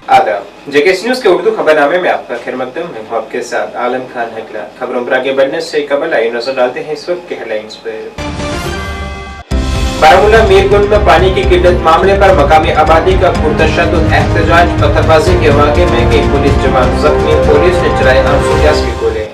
आदाब, JKS news के उर्दू खबरनामे में आपका खैर मकदम है। आपके साथ आलम खान हकला। खबरों पर आगे बढ़ने से कबल आइए नजर डालते हैं इस वक्त के हेडलाइंस पर। बारामूला मीरगुंड में पानी की किल्लत मामले पर मकामी आबादी का पुरतशद्दुद एहतजाज। पत्थरबाजी के वाक़े में कई पुलिस जवान जख्मी। पुलिस ने चलाए आंसू गैस के गोले।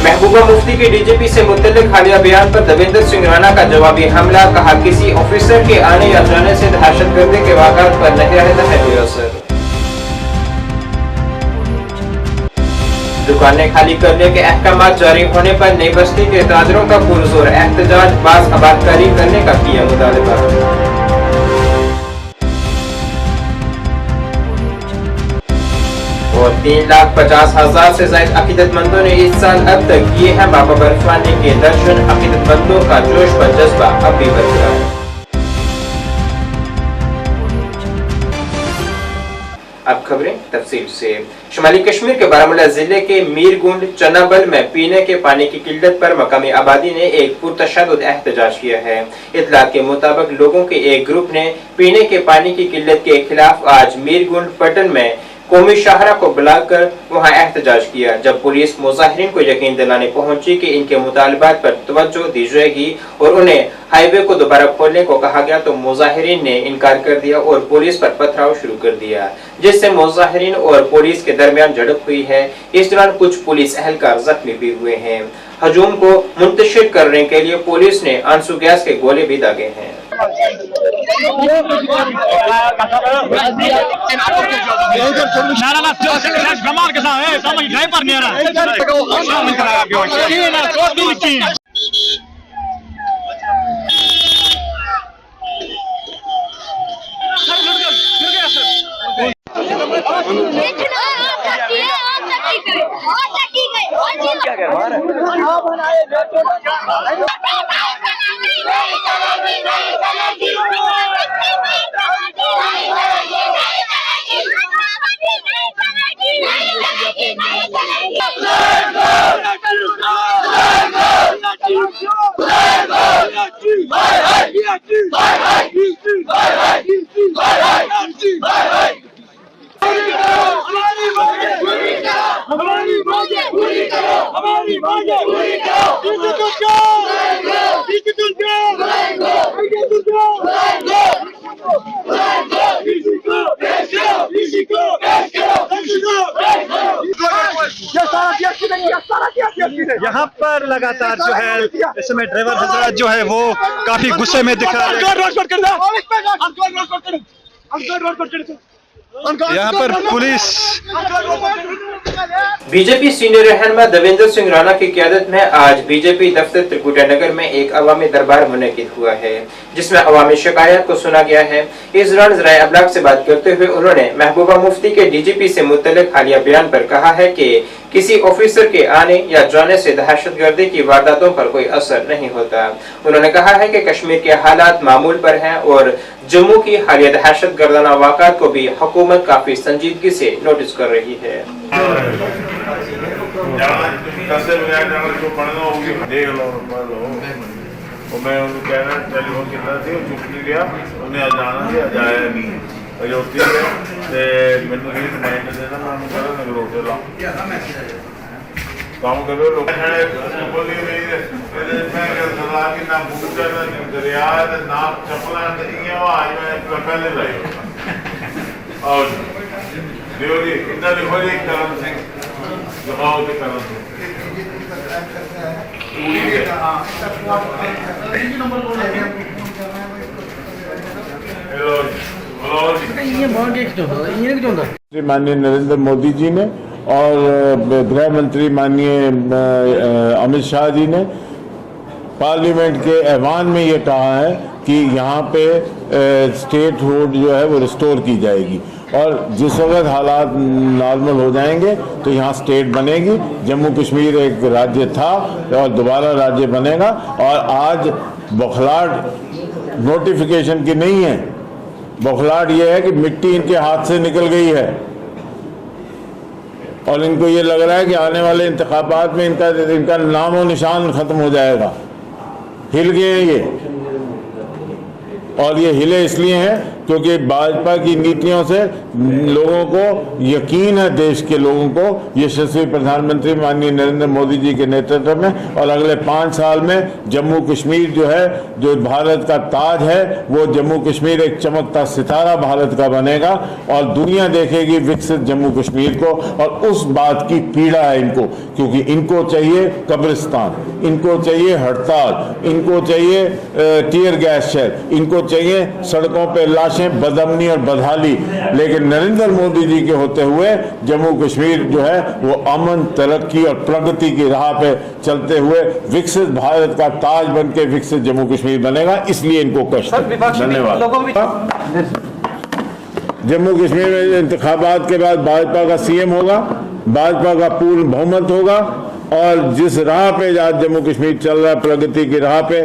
महबूबा मुफ्ती के डीजीपी से मुतल्लिक हालिया बयान पर देवेंद्र सिंह राणा का जवाबी हमला। कहा, किसी ऑफिसर के आने या जाने से दहशतगर्दी के वाक़ात पर नहीं रहता है कोई असर। दुकानें खाली करने के अहकामात जारी होने पर नई बस्ती के ताजरों का पुरजोर एहतजाज। बाज़ आबादकारी करने का किया मुतालबा। और 3,50,000 से ज्यादा अकीदतमंदों ने इस साल अब तक किए हैं बाबा बर्फानी के दर्शन। अकीदतमंदों का जोश व जज्बा अब भी बरकरार है। अब खबरें तफसील से। शुमाली कश्मीर के बारामूला जिले के मीरगुंड चनाबल में पीने के पानी की किल्लत पर मकामी आबादी ने एक पुरतशद्दुद एहतजाज किया है। इत्तलात के मुताबिक लोगों के एक ग्रुप ने पीने के पानी की किल्लत के खिलाफ आज मीरगुंड पटन में कौमी शाहरा को बुलाकर वहां एहतजाज किया। जब पुलिस मुजाहिरीन को यकीन दिलाने पहुंची कि इनके मुतालबात पर तवज्जो दी जाएगी और उन्हें हाईवे को दोबारा खोलने को कहा गया तो मुजाहिरीन ने इनकार कर दिया और पुलिस पर पथराव शुरू कर दिया, जिससे मुजाहिरीन और पुलिस के दरमियान झड़प हुई है। इस दौरान कुछ पुलिस एहलकार जख्मी भी हुए हैं। हजूम को मुंतशिर करने के लिए पुलिस ने आंसू गैस के गोले भी दागे हैं। यहाँ पर लगातार जो है इस समय ड्राइवर हजरात जो है वो काफी गुस्से में दिख रहा है। यहाँ पर पुलिस बीजेपी सीनियर रहनुमा देवेंद्र सिंह राणा की क़यादत में आज बीजेपी दफ्तर त्रिकुटा नगर में एक अवामी दरबार मुनक्किद हुआ है, जिसमें अवामी शिकायत को सुना गया है। इस दौरान ज़राए अबलाग से बात करते हुए उन्होंने महबूबा मुफ्ती के डीजीपी से मुतल्लिक हालिया बयान पर कहा है कि किसी ऑफिसर के आने या जाने से दहशतगर्दी की वारदातों पर कोई असर नहीं होता। उन्होंने कहा है कि कश्मीर के हालात मामूल पर हैं और जम्मू की हालिया दहशतगर्दाना वाक़ात को भी हुकूमत काफी संजीदगी से नोटिस कर रही है। मैं उन्हें कहना टेलीफोन किया सी चुप नहीं गया, उन्हें जाना सी जाया नहीं अजोती है मैंने रिमाइंड देना मैं उन्हें कहना नगरों से ला काम करो लोग बोली सरदार की ना बूट ना दरिया ना चप्पल आज मैं पहले लाई और देवरी इतना लिखो जी करण सिंह दिखाओ तो करण सिंह माननीय नरेंद्र मोदी जी ने और गृह मंत्री माननीय अमित शाह जी ने पार्लियामेंट के ऐवान में ये कहा है कि यहाँ पे स्टेट हुड जो है वो रिस्टोर की जाएगी और जिस वक्त हालात नॉर्मल हो जाएंगे तो यहाँ स्टेट बनेगी। जम्मू कश्मीर एक राज्य था और दोबारा राज्य बनेगा। और आज बौखलाहट नोटिफिकेशन की नहीं है, बौखलाहट ये है कि मिट्टी इनके हाथ से निकल गई है और इनको ये लग रहा है कि आने वाले इंतखाबात में इनका नामो निशान खत्म हो जाएगा। हिल गए ये, और ये हिले इसलिए हैं क्योंकि भाजपा की नीतियों से लोगों को यकीन है, देश के लोगों को, यशस्वी प्रधानमंत्री माननीय नरेंद्र मोदी जी के नेतृत्व में, और अगले 5 साल में जम्मू कश्मीर जो है, जो भारत का ताज है, वो जम्मू कश्मीर एक चमकता सितारा भारत का बनेगा और दुनिया देखेगी विकसित जम्मू कश्मीर को। और उस बात की पीड़ा है इनको, क्योंकि इनको चाहिए कब्रिस्तान, इनको चाहिए हड़ताल, इनको चाहिए टीयर गैस शेल, इनको चाहिए सड़कों पे लाशें, बदअमनी और बदहाली। लेकिन नरेंद्र मोदी जी के होते हुए जम्मू कश्मीर जो है वो अमन, तरक्की और प्रगति की राह पे चलते हुए विकसित भारत का ताज बन के विकसित जम्मू कश्मीर बनेगा। इसलिए इनको कष्ट। धन्यवाद। जम्मू कश्मीर में इंतखाबात के बाद भाजपा का सीएम होगा, भाजपा का पूर्ण बहुमत होगा और जिस राह पे आज जम्मू कश्मीर चल रहा है, प्रगति की राह पे।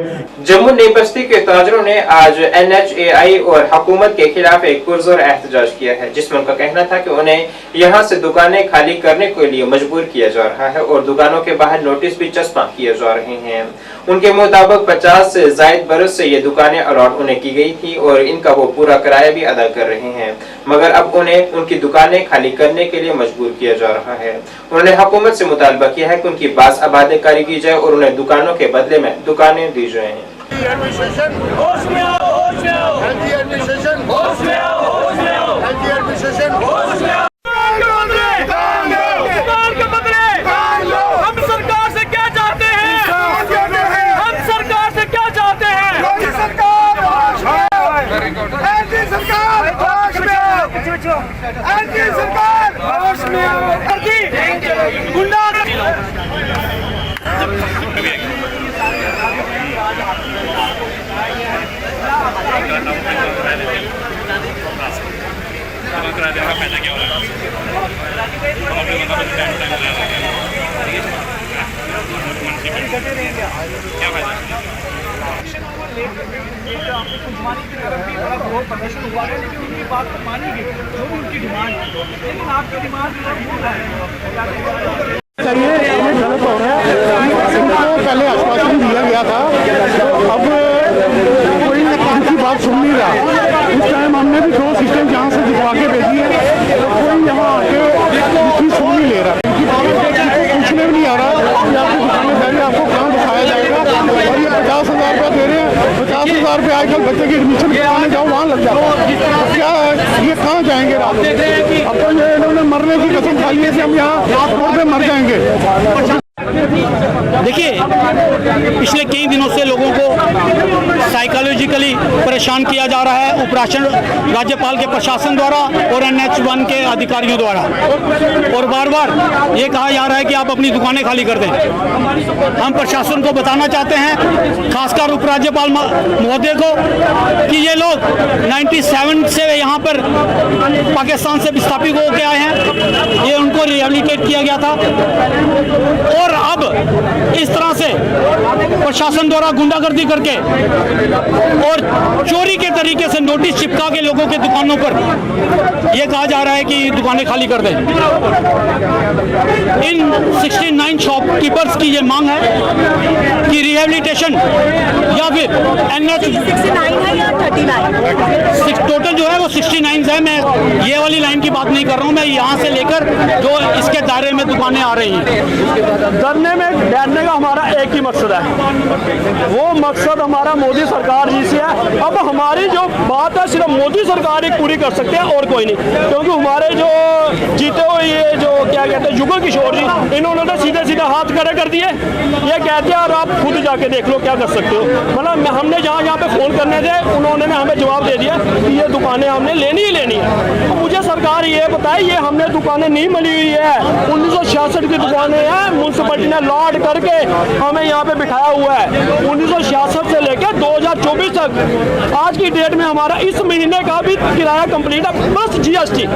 जम्मू नई बस्ती के ताजरों ने आज NHAI और हुकूमत के खिलाफ एक पुरजोर एहतजाज किया है, जिसमें उनका कहना था कि उन्हें यहां से दुकानें खाली करने के लिए मजबूर किया जा रहा है और दुकानों के बाहर नोटिस भी चस्पा किए जा रहे हैं। उनके मुताबिक 50 से ज्यादा बरस से ये दुकानें अलॉट उन्हें की गई थी और इनका वो पूरा किराया भी अदा कर रहे हैं, मगर अब उन्हें उनकी दुकानें खाली करने के लिए मजबूर किया जा रहा है। उन्होंने हुकूमत से मुतालबा किया है कि उनकी बास आबादकारी की जाए और उन्हें दुकानों के बदले में दुकानें दी जाएं। प्रदर्शन हुआ है, लेकिन उनकी बात तो मानी गई, जो भी उनकी डिमांड है, लेकिन आपकी डिमांड भूल है। चाहिए, ये गलत हो रहा है। इनको पहले आश्वासन दिया गया था, अब कोई उनकी बात सुन नहीं रहा। उस टाइम हमने भी 2 सिस्टम जहाँ से दिखवा के भेजी है, कोई यहाँ आके उसकी सुन नहीं ले रहा, पूछने भी नहीं आ रहा कि आपकी दुकानें पहले आपको कहाँ दिखाया जाएगा। और ये 50,000 रुपया दे रहे हैं, 50,000 रुपये आजकल बच्चे की एडमिशन कराने जाओ वहाँ लग जाता है। क्या ये कहाँ जाएंगे रात में? अब तो ये इन्होंने मरने की कसम खाई है कि हम यहाँ रोड पे मर जाएंगे। देखिए, पिछले कई दिनों से लोगों को साइकोलॉजिकली परेशान किया जा रहा है राज्यपाल के प्रशासन द्वारा और NH1 के अधिकारियों द्वारा, और बार बार ये कहा जा रहा है कि आप अपनी दुकानें खाली कर दें। हम प्रशासन को बताना चाहते हैं, खासकर उपराज्यपाल महोदय को, कि ये लोग 97 से यहाँ पर पाकिस्तान से विस्थापित होकर आए हैं, ये उनको रिहेबिलिटेट किया गया था और अब इस तरह से प्रशासन द्वारा गुंडागर्दी करके और चोरी के तरीके से नोटिस चिपका के लोगों के दुकानों पर यह कहा जा रहा है कि दुकानें खाली कर दें। इन 69 शॉपकीपर्स की ये मांग है कि रिहेबिलिटेशन या फिर NH 69 है या 39 टोटल जो है वो 69 है। मैं ये वाली लाइन की बात नहीं कर रहा हूँ, मैं यहाँ से लेकर जो इसके दायरे में दुकानें आ रही हैं। धरने में बैठने का हमारा एक ही मकसद है, वो मकसद हमारा मोदी सरकार जी से है। अब हमारी जो बात है सिर्फ मोदी सरकार ही पूरी कर सकते हैं और कोई नहीं, क्योंकि हमारे जो जीते हुए ये जो क्या कहते हैं युगल किशोर जी, इन्होंने तो सीधे सीधे हाथ खड़े कर दिए। ये कहते हैं और आप खुद जाके देख लो क्या कर सकते हो। मतलब हमने जहाँ पे फ़ोन करने थे उन्होंने हमें जवाब दे दिया कि ये दुकानें हमने लेनी ही लेनी है। तो मुझे सरकार ये बताए, ये हमने दुकानें नहीं मिली हुई है, 1966 की दुकानें हैं, म्यूनसिपलिटी ने लॉट करके हमें यहाँ पे बिठाया हुआ है। 1966 से लेकर 2024 तक आज की डेट में हमारा इस महीने का भी किराया कंप्लीट है, बस GST।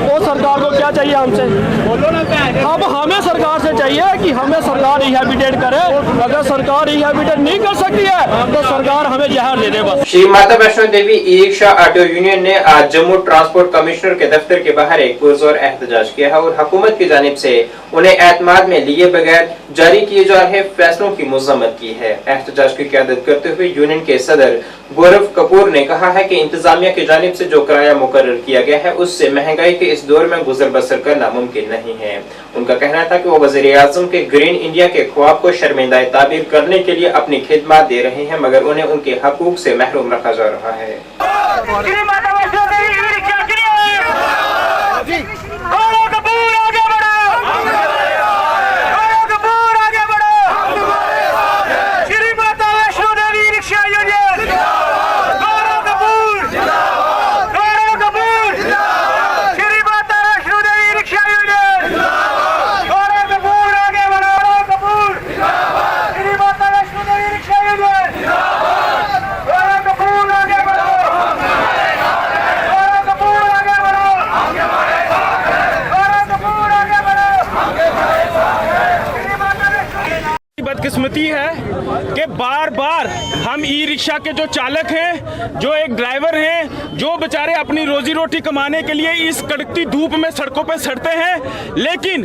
और सरकार को क्या चाहिए हमसे? अब हमें सरकार से चाहिए कि हमें सरकार रिहेबिलिटेट करे। अगर सरकार रिहेबिलिटेट नहीं कर सकती है तो सरकार हमें जहर दे दे बस। Shri Mata Vaishno Devi e rickshaw auto union ने आज जम्मू ट्रांसपोर्ट कमिश्नर के दफ्तर के बाहर एक पुरजोर एहतजाज किया है और हुकूमत की जानिब से उन्हें एतमाद में लिए बगैर जारी किए जा रहे फैसलों की मजम्मत की है। एहतजाज की क़यादत करते हुए यूनियन के सदर गौरव कपूर ने कहा है कि इंतजामिया की जानिब से जो किराया मुकर्रर किया गया है उससे महंगाई के इस दौर में गुजर बसर करना मुमकिन नहीं है। उनका कहना था कि वो वज़ीर-ए-आज़म के ग्रीन इंडिया के ख्वाब को शर्मिंदा ताबीर करने के लिए अपनी खिदमत दे रहे हैं, मगर उन्हें उनके हकूक से महरूम रखा जा रहा है। बदकिस्मती है कि बार बार हम ई रिक्शा के जो चालक हैं, जो एक ड्राइवर हैं, जो बेचारे अपनी रोजी रोटी कमाने के लिए इस कड़कती धूप में सड़कों पे सड़ते हैं, लेकिन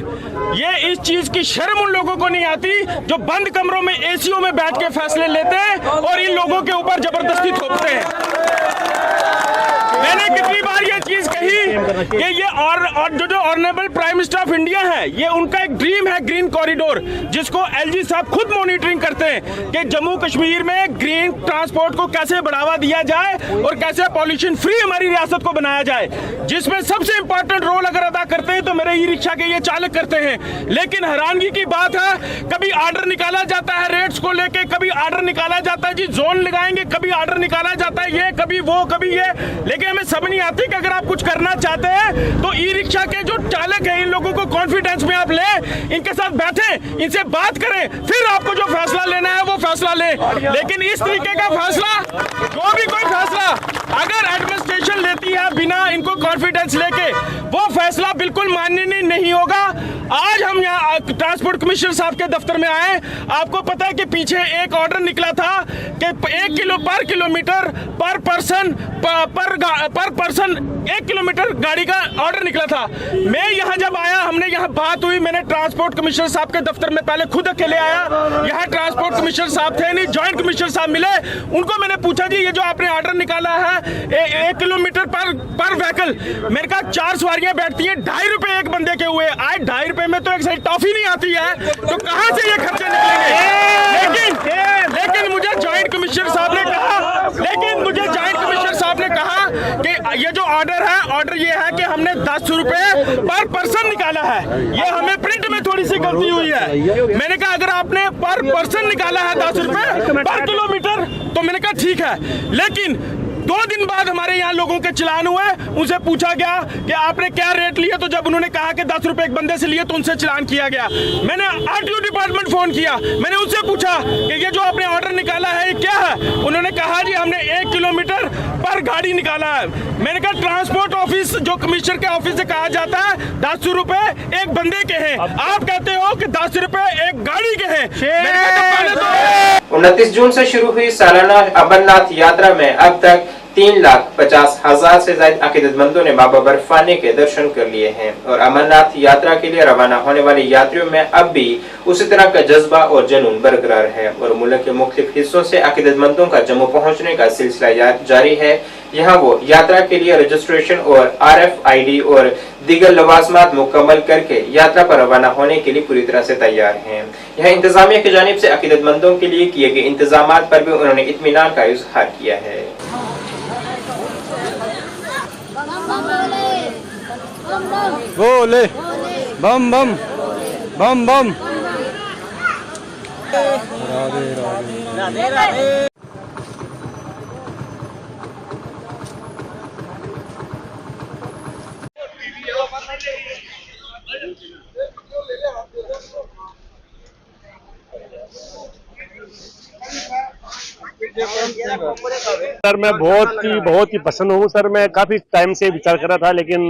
ये इस चीज की शर्म उन लोगों को नहीं आती जो बंद कमरों में एसीओ में बैठ के फैसले लेते हैं और इन लोगों के ऊपर जबरदस्ती थोपते हैं। मैंने कितनी बार ये चीज कही कि ये और जो honourable prime minister of India है, ये उनका एक ड्रीम है ग्रीन कॉरिडोर, जिसको एलजी साहब खुद मॉनिटरिंग करते हैं कि जम्मू कश्मीर में ग्रीन ट्रांसपोर्ट को कैसे बढ़ावा दिया जाए और कैसे पॉल्यूशन फ्री हमारी रियासत को बनाया जाए, जिसमें सबसे इंपॉर्टेंट रोल अगर अदा करते हैं तो मेरे ई रिक्शा के ये चालक करते हैं। लेकिन हैरानगी की बात है, कभी आर्डर निकाला जाता है रेट्स को लेके, कभी आर्डर निकाला जाता है जी जोन लगाएंगे, कभी आर्डर निकाला जाता है ये, कभी वो, कभी ये, लेकिन हमें सब नहीं आती कि अगर आप कुछ करना चाहते हैं तो ई रिक्शा के जो चालक हैं इन लोगों को कॉन्फिडेंस में आप ले, इनके साथ बैठें, इनसे बात करें, फिर आपको जो फैसला लेना है वो फैसला ले। लेकिन इस तरीके का फैसला, जो भी कोई फैसला अगर एडमिनिस्ट्रेशन लेती है बिना इनको कॉन्फिडेंस लेके, वो फैसला बिल्कुल माननीय नहीं होगा। आज हम यहाँ ट्रांसपोर्ट कमिश्नर साहब के दफ्तर में आए, आपको पता है कि पीछे एक ऑर्डर निकला था कि 1 किलो पर किलोमीटर पर पर्सन 1 किलोमीटर गाड़ी का ऑर्डर निकला था। मैं यहाँ जब आया, हमने यहाँ बात हुई, मैंने ट्रांसपोर्ट कमिश्नर साहब के दफ्तर में पहले खुद अकेले आया, यहाँ ट्रांसपोर्ट कमिश्नर साहब थे नहीं, जॉइंट कमिश्नर साहब मिले, उनको मैंने पूछा जी ये जो आपने ऑर्डर निकाला है 1 किलोमीटर पर व्हीकल, मेरे कहा 4 सवारियां बैठती हैं, 2.5 रुपए एक बंदे के हुए, आज 2.5 रुपए में तो एक सही टॉफी नहीं आती है, तो कहां से ये खर्चे निकलेंगे। लेकिन मुझे जॉइंट कमिश्नर साहब ने कहा कि ये जो ऑर्डर है, ऑर्डर ये है कि हमने 10 रुपए पर पर्सन निकाला है, ये हमें प्रिंट में थोड़ी सी गलती हुई है। मैंने कहा अगर आपने पर पर्सन निकाला है 10 रुपए पर किलोमीटर तो मैंने कहा ठीक है, लेकिन 2 दिन बाद हमारे यहाँ लोगों के चलान हुए, उनसे पूछा गया कि आपने क्या रेट लिया, तो जब उन्होंने कहा कि 10 रुपए एक बंदे से लिए तो उनसे चलान किया गया। मैंने आरटीओ डिपार्टमेंट फोन किया, मैंने उनसे पूछा कि ये जो आपने ऑर्डर निकाला है ये क्या है, उन्होंने कहा जी हमने 1 किलोमीटर पर गाड़ी निकाला है। मैंने कहा ट्रांसपोर्ट ऑफिस जो कमिश्नर के ऑफिस से कहा जाता है 10 रुपए एक बंदे के हैं, आप कहते हो कि 10 रुपए एक गाड़ी के हैं। 29 जून से शुरू हुई सालाना अमरनाथ यात्रा में अब तक 3,50,000 से ज्यादा अकीदतमंदों ने बाबा बर्फानी के दर्शन कर लिए हैं और अमरनाथ यात्रा के लिए रवाना होने वाले यात्रियों में अब भी उसी तरह का जज्बा और जुनून बरकरार है और मुल्क के मुख्तलिफ हिस्सों से अकीदतमंदों का जम्मू पहुंचने का सिलसिला जारी है। यहाँ वो यात्रा के लिए रजिस्ट्रेशन और RFID और दीगर लवाजमात मुकम्मल करके यात्रा पर रवाना होने के लिए पूरी तरह से तैयार हैं। यहाँ इंतजामिया की जानिब से अकीदतमंदों के लिए किए गए इंतजामात पर भी उन्होंने इत्मीनान का इजहार किया है। बोले बम बम बम बम राधे राधे। सर मैं बहुत ही पसंद हूँ सर। मैं काफी टाइम से विचार कर रहा था लेकिन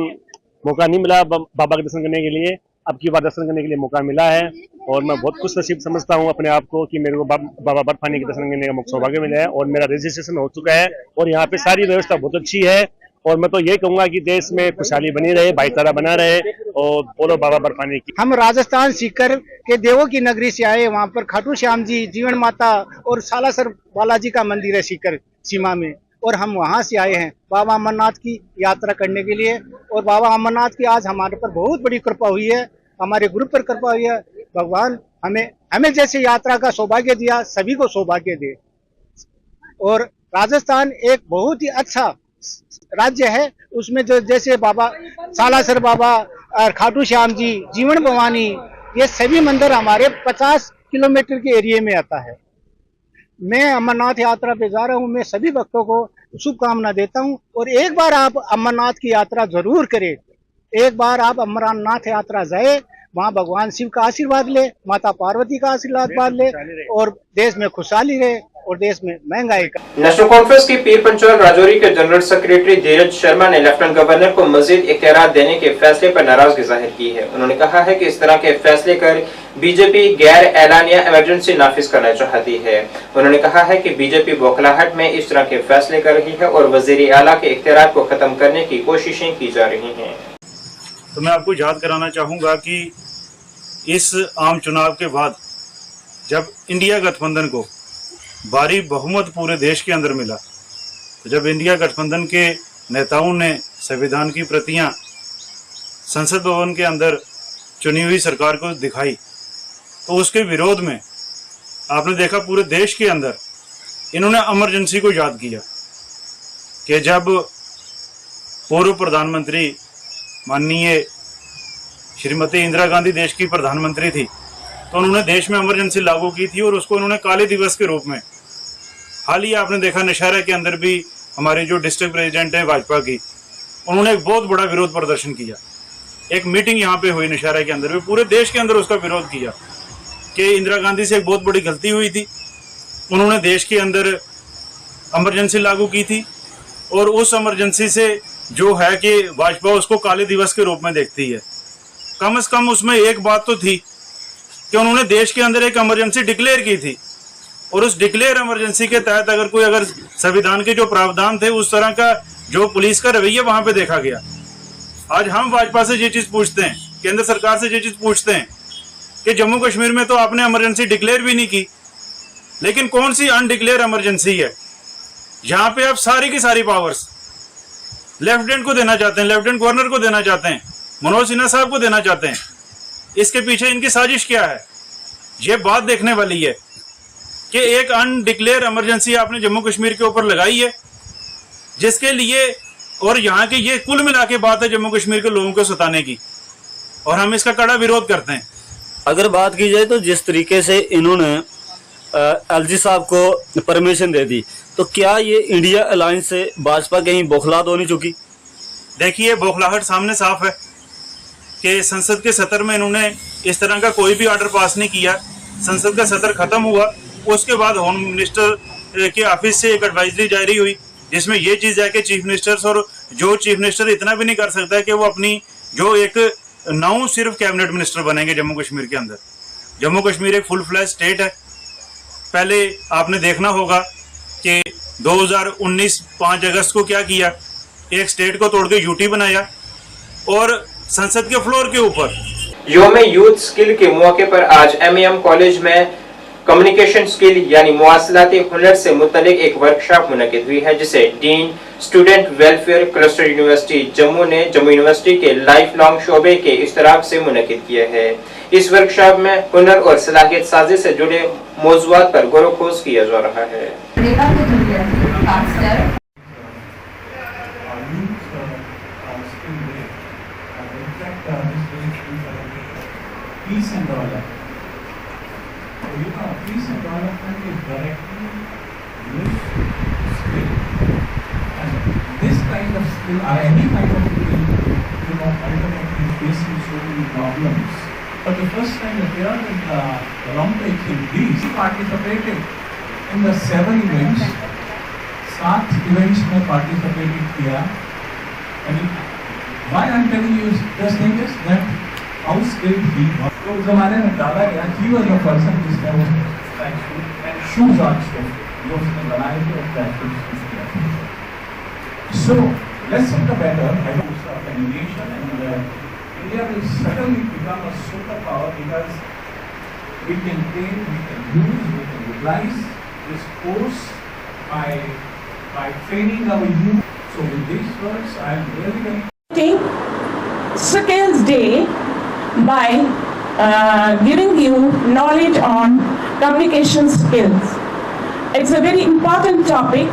मौका नहीं मिला बाबा के दर्शन करने के लिए। अब की बार दर्शन करने के लिए मौका मिला है और मैं बहुत खुश नसीब समझता हूँ अपने आप को कि मेरे को बाबा बर्फानी के दर्शन करने का सौभाग्य मिला है और मेरा रजिस्ट्रेशन हो चुका है और यहाँ पे सारी व्यवस्था बहुत अच्छी है और मैं तो ये कहूंगा कि देश में खुशहाली बनी रहे, भाईचारा बना रहे और बोलो बाबा बर्फानी की। हम राजस्थान सीकर के देवों की नगरी से आए, वहाँ पर खाटू श्याम जी, जीवन माता और सालासर बालाजी का मंदिर है सीकर सीमा में, और हम वहाँ से आए हैं बाबा अमरनाथ की यात्रा करने के लिए। और बाबा अमरनाथ की आज हमारे पर बहुत बड़ी कृपा हुई है, हमारे ग्रुप पर कृपा हुई है। भगवान हमें जैसे यात्रा का सौभाग्य दिया, सभी को सौभाग्य दे। और राजस्थान एक बहुत ही अच्छा राज्य है, उसमें जो जैसे बाबा सालासर बाबा और खाटू श्याम जी, जीवन भवानी, ये सभी मंदिर हमारे 50 किलोमीटर के एरिया में आता है। मैं अमरनाथ यात्रा पे जा रहा हूँ, मैं सभी भक्तों को शुभकामना देता हूँ। और एक बार आप अमरनाथ की यात्रा जरूर करें, एक बार आप अमरनाथ यात्रा जाए, वहाँ भगवान शिव का आशीर्वाद ले, माता पार्वती का आशीर्वाद ले, और देश में खुशहाली रहे और देश में महंगाई का। नेशनल कॉन्फ्रेंस की पीर पंचाल राजौरी के जनरल सेक्रेटरी धीरज शर्मा ने लेफ्टिनेंट गवर्नर को मजीद इख्तियारात देने के फैसले पर नाराजगी जाहिर की है। उन्होंने कहा है कि इस तरह के फैसले कर बीजेपी गैर एलानिया इमरजेंसी नाफिज करना चाहती है। उन्होंने कहा है कि बीजेपी बौखलाहट में इस तरह के फैसले कर रही है और वजीर आला के इख्तियारात को खत्म करने की कोशिशें की जा रही हैं। तो मैं आपको याद कराना चाहूँगा कि इस आम चुनाव के बाद जब इंडिया गठबंधन को भारी बहुमत पूरे देश के अंदर मिला, तो जब इंडिया गठबंधन के नेताओं ने संविधान की प्रतियां संसद भवन के अंदर चुनी हुई सरकार को दिखाई, तो उसके विरोध में आपने देखा पूरे देश के अंदर इन्होंने इमरजेंसी को याद किया कि जब पूर्व प्रधानमंत्री माननीय श्रीमती इंदिरा गांधी देश की प्रधानमंत्री थी, तो उन्होंने देश में इमरजेंसी लागू की थी और उसको उन्होंने काले दिवस के रूप में, हाल ही आपने देखा नौशहरा के अंदर भी हमारे जो डिस्ट्रिक्ट प्रेसिडेंट है भाजपा की, उन्होंने एक बहुत बड़ा विरोध प्रदर्शन किया। एक मीटिंग यहाँ पे हुई नौशहरा के अंदर भी, पूरे देश के अंदर उसका विरोध किया कि इंदिरा गांधी से एक बहुत बड़ी गलती हुई थी, उन्होंने देश के अंदर इमरजेंसी लागू की थी और उस इमरजेंसी से जो है कि भाजपा उसको काले दिवस के रूप में देखती है। कम से कम उसमें एक बात तो थी कि उन्होंने देश के अंदर एक इमरजेंसी डिक्लेयर की थी और उस डिक्लेयर इमरजेंसी के तहत अगर संविधान के जो प्रावधान थे उस तरह का जो पुलिस का रवैया वहां पे देखा गया। आज हम भाजपा से ये चीज पूछते हैं, केंद्र सरकार से ये चीज पूछते हैं कि जम्मू कश्मीर में तो आपने इमरजेंसी डिक्लेयर भी नहीं की, लेकिन कौन सी अनडिक्लेयर इमरजेंसी है जहां पे आप सारी की सारी पावर्स लेफ्टिनेंट को देना चाहते हैं, लेफ्टिनेंट गवर्नर को देना चाहते हैं, मनोज सिन्हा साहब को देना चाहते हैं। इसके पीछे इनकी साजिश क्या है, ये बात देखने वाली है कि एक अनडिक्लेयर इमरजेंसी आपने जम्मू कश्मीर के ऊपर लगाई है, जिसके लिए और यहाँ की ये कुल मिला के बात है जम्मू कश्मीर के लोगों को सताने की, और हम इसका कड़ा विरोध करते हैं। अगर बात की जाए तो जिस तरीके से इन्होंने एलजी साहब को परमिशन दे दी, तो क्या ये इंडिया अलायंस से भाजपा कहीं बौखलाहट होनी चुकी? देखिए, बौखलाहट सामने साफ है कि संसद के सत्र में इन्होंने इस तरह का कोई भी ऑर्डर पास नहीं किया। संसद का सत्र खत्म हुआ, उसके बाद होम मिनिस्टर के ऑफिस से एक एडवाइजरी जारी हुई जिसमें ये चीज है कि चीफ मिनिस्टर्स और जो चीफ मिनिस्टर इतना भी नहीं कर सकता है कि वो अपनी जो एक 9 सिर्फ कैबिनेट मिनिस्टर बनेंगे जम्मू कश्मीर के अंदर। जम्मू कश्मीर एक फुल फ्लैश स्टेट है। पहले आपने देखना होगा कि 2019 5 अगस्त को क्या किया, एक स्टेट को तोड़ के यूटी बनाया और संसद के फ्लोर के ऊपर। योम यूथ स्किल के मौके पर आज एमएएम कॉलेज में कम्युनिकेशन स्किल यानी मुवासलाती हुनर से मुतल्लिक एक वर्कशॉप मुनक़िद हुई है, जिसे dean student welfare cluster university Jammu ने जम्मू यूनिवर्सिटी के लाइफ लॉन्ग शोबे के इश्तराक से मुनक़िद किया है। इस वर्कशॉप में हुनर और सलाहियत साजी से जुड़े मौज़ूआत पर गौर खोज किया जा रहा है। Peace and development. Peace and development is directly linked to skill, and this kind of skill or any kind of skill, ultimately facing so many problems. For the first time here in the Olympics in Greece, participated in the 7 events. 7 events में participated किया. And why I'm telling you this thing is that how skilled he was. तो उस ज़माने में डाला गया he was the person जिसने वो shoes also जो उसने बनाए थे और ट्रैक शूज किया। So less of the better. I think it's of any nation, and India will certainly become a superpower because we can take, we can use, we can utilize this force by training our youth. So with these words, I am really very Skills Day by giving you knowledge on communication skills. It's a very important topic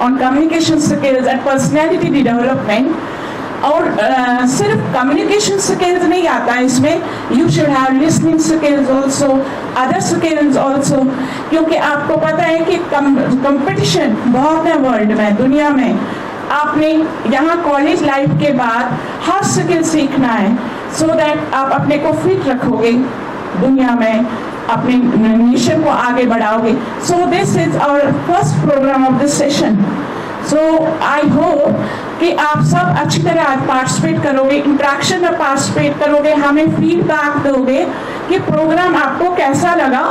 on communication skills and personality development. और सिर्फ communication skills नहीं आता है इसमें, you should have listening skills also, other skills also, क्योंकि आपको पता है कि कंपटीशन बहुत है वर्ल्ड में, दुनिया में। आपने यहाँ कॉलेज लाइफ के बाद हर स्किल सीखना है सो दैट आप अपने को फिट रखोगे दुनिया में, अपने नेशन को आगे बढ़ाओगे। So this is our first programme of this session. So I hope कि आप सब अच्छी तरह आज पार्टिसिपेट करोगे, इंट्रैक्शन में पार्टिसिपेट करोगे, हमें फीडबैक दोगे कि प्रोग्राम आपको कैसा लगा।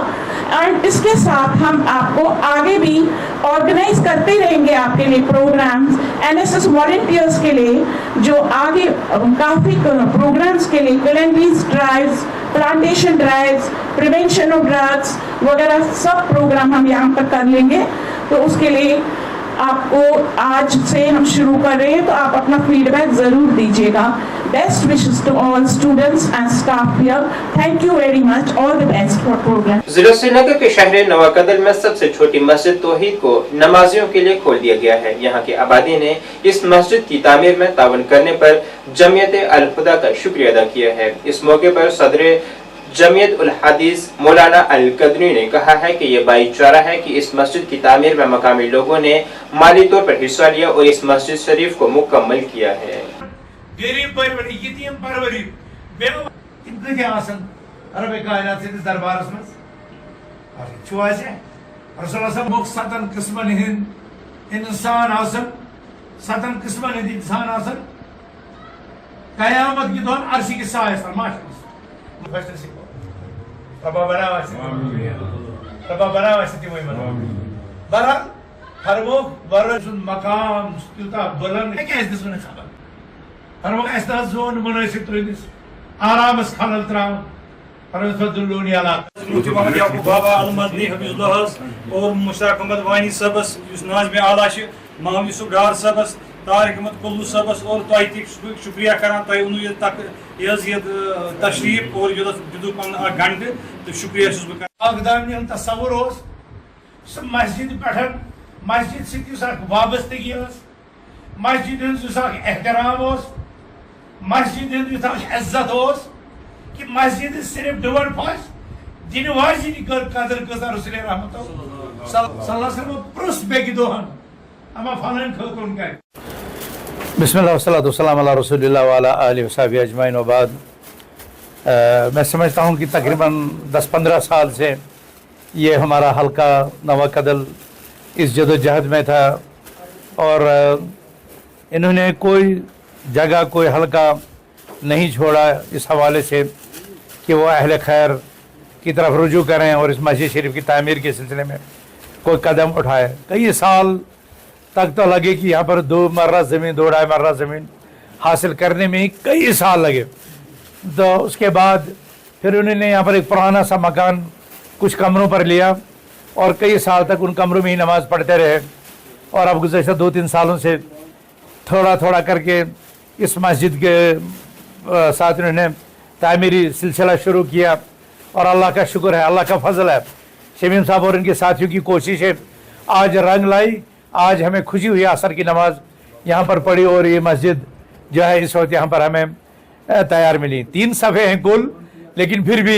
एंड इसके साथ हम आपको आगे भी ऑर्गेनाइज करते रहेंगे आपके लिए प्रोग्राम्स, एनएसएस वॉलंटियर्स के लिए जो आगे काफ़ी प्रोग्राम्स के लिए cleanliness drives, plantation drives, prevention of drugs वगैरह सब प्रोग्राम हम यहाँ पर कर लेंगे। तो उसके लिए आपको आज से हम शुरू कर रहे हैं, तो आप अपना फीडबैक जरूर दीजिएगा। Best wishes to all students and staff here. Thank you very much, all the best for program. जिला श्रीनगर के शहर नवाकदल में सबसे छोटी मस्जिद तौहीद को नमाजियों के लिए खोल दिया गया है। यहाँ की आबादी ने इस मस्जिद की तामीर में तावन करने पर जमीयत अल खुदा का शुक्रिया अदा किया है। इस मौके पर सदर जमीयत उल हदीस मौलाना अल कदरी ने कहा है कि ये भाईचारा है कि इस मस्जिद की तामीर में मकामी लोगों ने माली तौर पर हिस्सा लिया और इस मस्जिद शरीफ को मुकम्मल किया है। गरीब परवरी, यतीम परवरी, इन कथि आसन रब कायनात सिंदिस दरबारस मस छु आसे रसूल सल्लल्लाहु अलैहि वसल्लम 7 किस्मन हिंद इंसान आसन, 7 किस्मन हिंद इंसान आसन कयामत की दोन अर्शी के साए फरमाश फैसले से रबा बनावासे रबा बनावासे ती मोय मन बरा हरमो वरजुन मकाम तुता बुलंद है कैसे सुने खबर हरमो ऐसा जोन मुनासिब त्रिस आरामस खलल त्राव फरफदुल्लोनी अला मोहम्मद याकूब बाबा अल-मदनी हफीजुल्लाह और मुशताक अहमद वानी सबस युस नाज में आला छ माम यूसुफ डार सबस तारिक अहमद कुल्लू सबस और तोय ती शुक्रिया करान तोय उनु ये तक ये तशरीफ और ये दिदु पन आ गंड तो शुक्रिया छुस बक अकदाम ने तस्वुर ओस स मस्जिद पठन मस्जिद से किस वाबस्तगी ओस मस्जिद हिंद एहतराम ओस मस्जिद हिंद इज्जत ओस कि मस्जिद सिर्फ डुवन फस दिन वाजी कर कदर कसा रसूल रहमत सल्लल्लाहु अलैहि वसल्लम प्रुस बेगी दोहन अमा फलन खतुन का बिस्मिल्लाह वस्सलातु वस्सलाम अला रसूलिल्लाह व अला आलिहि वसहबिहि अजमईन व बाद। मैं समझता हूँ कि तकरीबन 10-15 साल से ये हमारा हल्का नवाकदल इस जदोजहद में था और इन्होंने कोई जगह कोई हल्का नहीं छोड़ा इस हवाले से कि वो अहले खैर की तरफ रुजू करें और इस मस्जिद शरीफ की तामीर के सिलसिले में कोई कदम उठाए। कई साल तक तो लगे कि यहाँ पर 2 मर्रा ज़मीन 2-2.5 मर्रा ज़मीन हासिल करने में ही कई साल लगे। तो उसके बाद फिर उन्होंने यहाँ पर एक पुराना सा मकान कुछ कमरों पर लिया और कई साल तक उन कमरों में ही नमाज़ पढ़ते रहे और अब गुज़श्ता 2-3 सालों से थोड़ा थोड़ा करके इस मस्जिद के साथ उन्होंने तामीरी सिलसिला शुरू किया और अल्लाह का शुक्र है, अल्लाह का फजल है, शमीम साहब और इनके साथियों की कोशिशें आज रंग लाई। आज हमें खुशी हुई असर की नमाज यहाँ पर पढ़ी और ये मस्जिद जो है इस वक्त यहाँ पर हमें तैयार मिली। 3 सफ़े हैं कुल, लेकिन फिर भी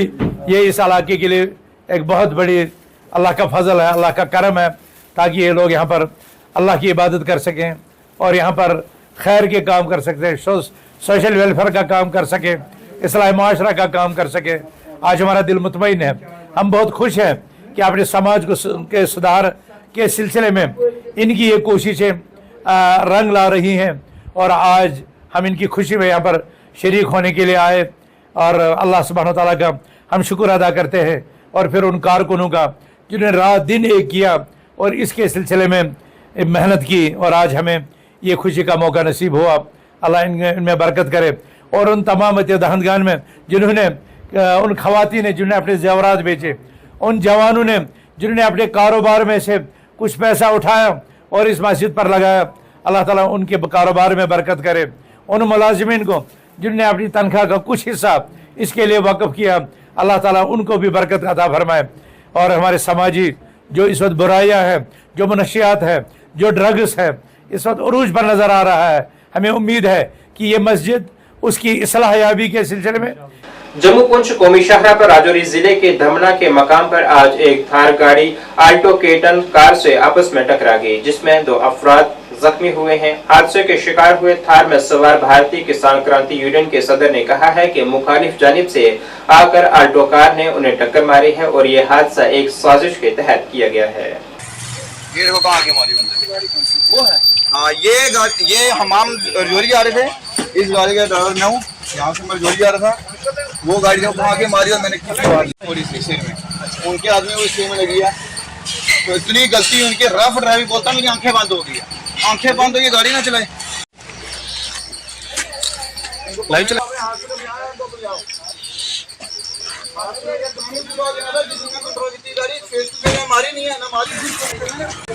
ये इस इलाके के लिए एक बहुत बड़ी अल्लाह का फजल है, अल्लाह का करम है, ताकि ये लोग यहाँ पर अल्लाह की इबादत कर सकें और यहाँ पर खैर के काम कर सकते हैं, सोशल वेलफेयर का काम कर सकें, इस्लाह माशरा का काम कर सकें। आज हमारा दिल मुतमईन है, हम बहुत खुश हैं कि अपने समाज को के सुधार के सिलसिले में इनकी ये कोशिशें रंग ला रही हैं और आज हम इनकी खुशी में यहाँ पर शरीक होने के लिए आए और अल्लाह सुब्हानहू व तआला का हम शुक्र अदा करते हैं और फिर उन कारकुनों का जिन्होंने रात दिन एक किया और इसके सिलसिले में मेहनत की और आज हमें ये खुशी का मौका नसीब हुआ। अल्लाह इनमें बरकत करे। और उन तमाम दहंदगान में जिन्होंने, उन खवातीन ने जिन्होंने अपने जेवरात बेचे, उन जवानों ने जिन्होंने अपने कारोबार में से कुछ पैसा उठाया और इस मस्जिद पर लगाया, अल्लाह ताला उनके कारोबार में बरकत करे। उन मुलाजिमीन को जिन्होंने अपनी तनख्वाह का कुछ हिस्सा इसके लिए वक़्फ़ किया, अल्लाह ताला उनको भी बरकत अता फरमाए। और हमारे समाजी जो इस वक्त बुराइयाँ हैं, जो मनशियात है, जो ड्रग्स है, इस वक्त उरूज पर नज़र आ रहा है। हमें उम्मीद है कि ये मस्जिद उसकी इस्लाह याबी के सिलसिले में। जम्मू पुंछ कौमी शाहरा पर राजौरी जिले के धमना के मकाम पर आज एक थार गाड़ी आल्टो केटन कार से आपस में टकरा गई, जिसमें 2 अफराद जख्मी हुए हैं। हादसे के शिकार हुए थार में सवार भारतीय किसान क्रांति यूनियन के सदर ने कहा है कि मुखालिफ जानिब से आकर आल्टो कार ने उन्हें टक्कर मारी है और ये हादसा एक साजिश के तहत किया गया है। ये देखो कहाँ आगे मारी बंदे, वो है। हाँ, ये हमाम रजौरी आ रहे थे, इस गाड़ी का ड्राइवर मैं हूँ, यहाँ से मैं रजौरी आ रहा था। वो गाड़ी को वहाँ आगे मारी और मैंने किसी बार और इस सिर में, उनके आदमी वो सिर में लगी है। तो इतनी गलती उनके, रफ ड्राइविंग बोलता मेरी आंखें बंद हो गई, आंखें बंद हो गई, गाड़ी ना चलाए, लाइव चला। मारी नहीं है ना, मारी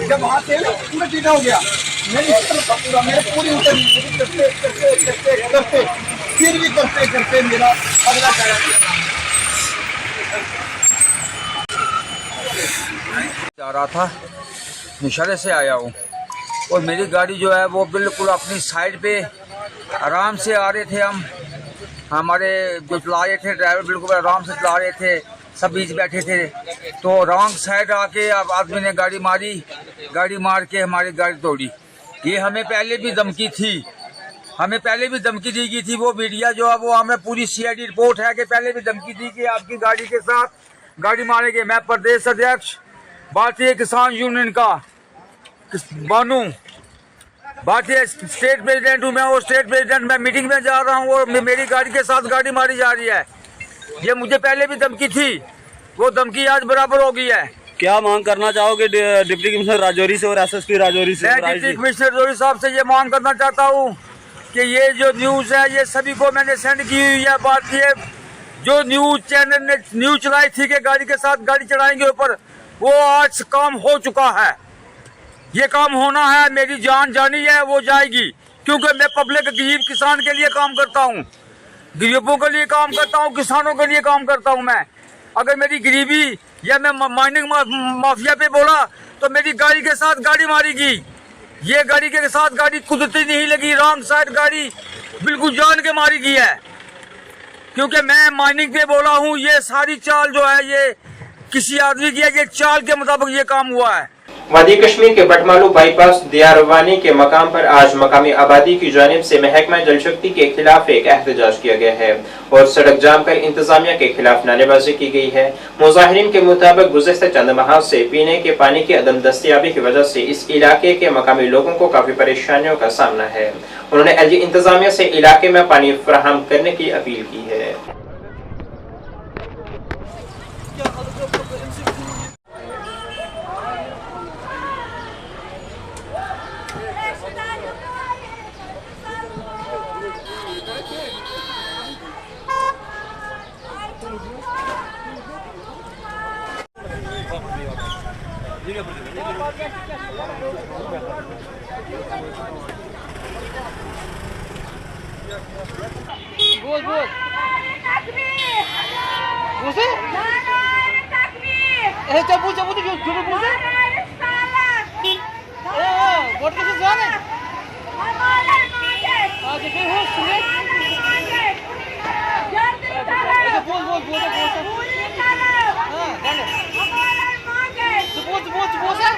जब वहाँ से पूरा सीधा हो गया, पूरा मेरे पूरी उतरी, करते फिर भी करते मेरा अगला जा रहा था, निशाने से आया हूँ और मेरी गाड़ी जो है वो बिल्कुल अपनी साइड पे आराम से आ रहे थे। हमारे जो चला रहे थे ड्राइवर बिल्कुल आराम से चला रहे थे, सब बीच बैठे थे, तो रॉन्ग साइड आके अब आदमी ने गाड़ी मारी, गाड़ी मार के हमारी गाड़ी तोड़ी। ये हमें पहले भी धमकी थी, हमें पहले भी धमकी दी गई थी। वो मीडिया जो है वो हमें पूरी CID रिपोर्ट है कि पहले भी धमकी दी कि आपकी गाड़ी के साथ गाड़ी मारेंगे। मैं प्रदेश अध्यक्ष भारतीय किसान यूनियन का बानू, भारतीय स्टेट प्रेसिडेंट हूँ मैं, और स्टेट प्रेसिडेंट मैं मीटिंग में जा रहा हूँ और मेरी गाड़ी के साथ गाड़ी मारी जा रही है। ये मुझे पहले भी धमकी थी, वो धमकी आज बराबर हो गई है। क्या मांग करना चाहोगे डिप्टी कमिश्नर राजौरी से और SSP राजौरी से? मैं डिप्टी कमिश्नर राजौरी साहब से ये मांग करना चाहता हूँ कि ये जो न्यूज़ है ये सभी को मैंने सेंड की हुई है। भारतीय जो न्यूज़ चैनल ने न्यूज़ चलाई थी कि गाड़ी के साथ गाड़ी चढ़ाएंगे ऊपर, वो आज काम हो चुका है। ये काम होना है, मेरी जान जानी है वो जाएगी, क्योंकि मैं पब्लिक गरीब किसान के लिए काम करता हूँ, गरीबों के लिए काम करता हूँ, किसानों के लिए काम करता हूँ मैं। अगर मेरी गरीबी या मैं माइनिंग माफिया पे बोला तो मेरी गाड़ी के साथ गाड़ी मारेगी। ये गाड़ी के साथ गाड़ी कुदरती नहीं लगी, रॉन्ग साइड गाड़ी बिल्कुल जान के मारी गई है, क्योंकि मैं माइनिंग पे बोला हूँ। ये सारी चाल जो है ये किसी आदमी की है, ये चाल के मुताबिक ये काम हुआ है। वादी कश्मीर के बटमालू बाईपास दियारवानी के मकाम पर आज मकामी आबादी की जानिब से महकमा जल शक्ति के खिलाफ एक एहतजाज किया गया है और सड़क जाम कर इंतजामिया के खिलाफ नारेबाजी की गई है। मुजाहिरीन के मुताबिक गुज़श्ता चंद माह से पीने के पानी की अदम दस्तियाबी की वजह से इस इलाके के मकामी लोगों को काफी परेशानियों का सामना है। उन्होंने LG इंतजामिया से इलाके में पानी फराहम करने की अपील की है। बोल बोल बोसे ए चबू चबू तो जो बोसे वोट कैसे जाने आज फिर हो सुने बोल बोल बोल हां गाने बोल बोसे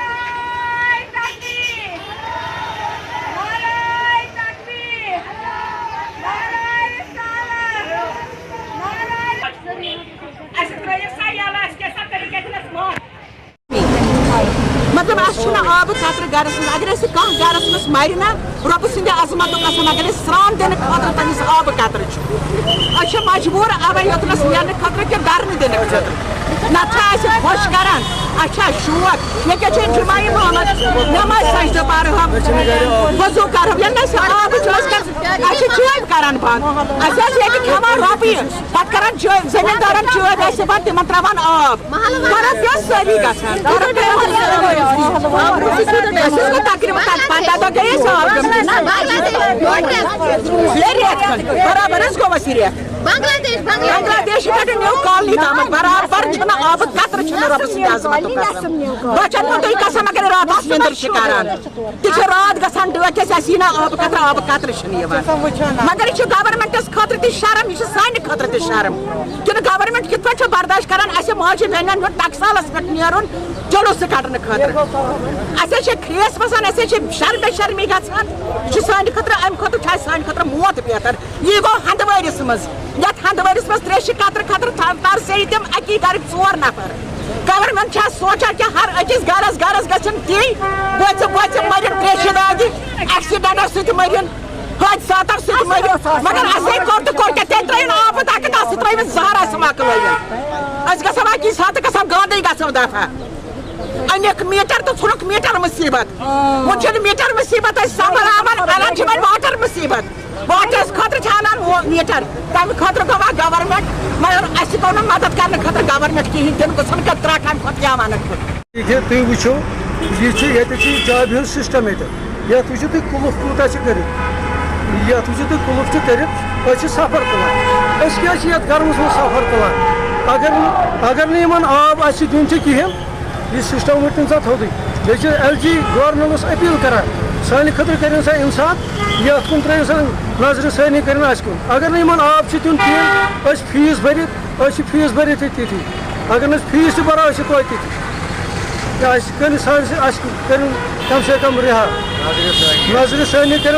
मतलब आब खतर गरस अगर गरस मस मर ना रब सद अजमत कसम अगर स्रान दिन खतर तमिस आब कतर मजबूर अवे योतनस नीन खतर कि दर दिन खतर ना खुश करान अच्छा शौक ये क्या जुमाई मोहम्मद नमाज सजद पर हम वजू कर आब चेब करान बंद खमान रोपी पे करान जमींदारन चेब पे तिमन त्रावान आब गरम सारी गसान तकरीबन 15 दह गई बराबर गो बांग्लादेश पे न्यू कॉलनी तम बराबर आब कतर रब सजमत बचन तुम कसम अगर रात निंदर शिकारान तह रात गसान डकस ना आब कतर मगर यह गवर्नमेंटस खतर तह शर्म यह सान खतर तह शर्म कि गवर्नमेंट कित पे बर्दाश्त करान माजि बहन टकसालस पे नुन जुलूस कड़न खतर खेस बसान शर्म शर्मी गसान सान खतर अम खुद सान खतर मौत बेहतर यह गो हंदवरिस मज हंदवरिस मज 3 कतर खतर तर से तम अकी घर 4 नफर गवर्नमेंट सोचान कि हर अकिस गरस गन ती बच मरन त्रेश दागि एक्सीडेंट सत मरन हादसात सत मरन मगर असे कोर त्रन आब तक त्र जहर मकल गो अकिस हाथ गसान गांधी गो दफा अनिक मीटर तो छुक मीटर मुसीबत वो मीटर मुसीबत संभलावन अनान वाटर मुसीबत वाटर्स खतर छानान मीटर तम खतर गो गवर्नमेंट मगर अस गो मदद करने खतर गवर्नमेंट कहीं दिन गुसन त्रा तम खुद क्या वन तुम वो ये जॉब हूँ सिस्टम ये वो तुम कुलुफ कूटा कर ये वो तुम कुलुफ कर सफर तुलान क्या गर्मस में सफर तुलान अगर इन आब दिन कहें यह सिस्टम वो तम थोद LG गवर्नमेंटस अपील करान सान खतर कर इंसाफ ये कुन त्र नजर सानी कर अगर इन आब दिन कहें फीस भरित ती अगर फीस भरो तो कम से कम रिहा नजर सानी कर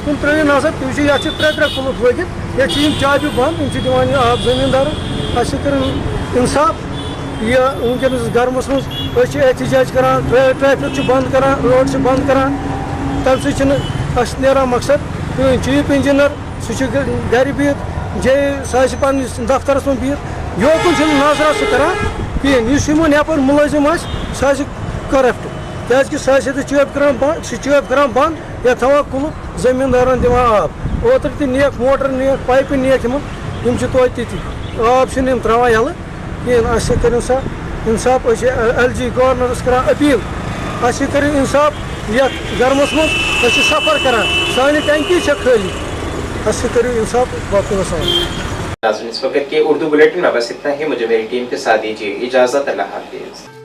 कुन त्र नजर तुम 3 कुलुफ लगित ये चाबी बंद दिवान आब जमींदार कर इंसाफ यह वनकस गर्मस मज एहतजाज करान ट्रैफिक बंद करान रोड बंद करान तम सा मकसद चीफ इंजीनियर सह गर बिहत सह दफ्तरस में बिहत योकुन नजर सह करान कहें यपर मुलजिम सह करप्ट क्या चेब करान बंद या थवान कुलुफ जमींदारन दिवान आब ओतर नेक मोटर नेक पाइप नेक ती आब त्रावान यल कहें कर इंसाफ LG गवर्नरस कर अपील कर इंसाफ ये गर्मस मज सफर करान सान टंकी खाली कर इंसाफ बाकी नाज़रीन इस वक्त के उर्दू बुलेटिन में बस इतना ही मुझे मेरी टीम के साथ दीजिए इजाज़त अल्लाह हाफिज़।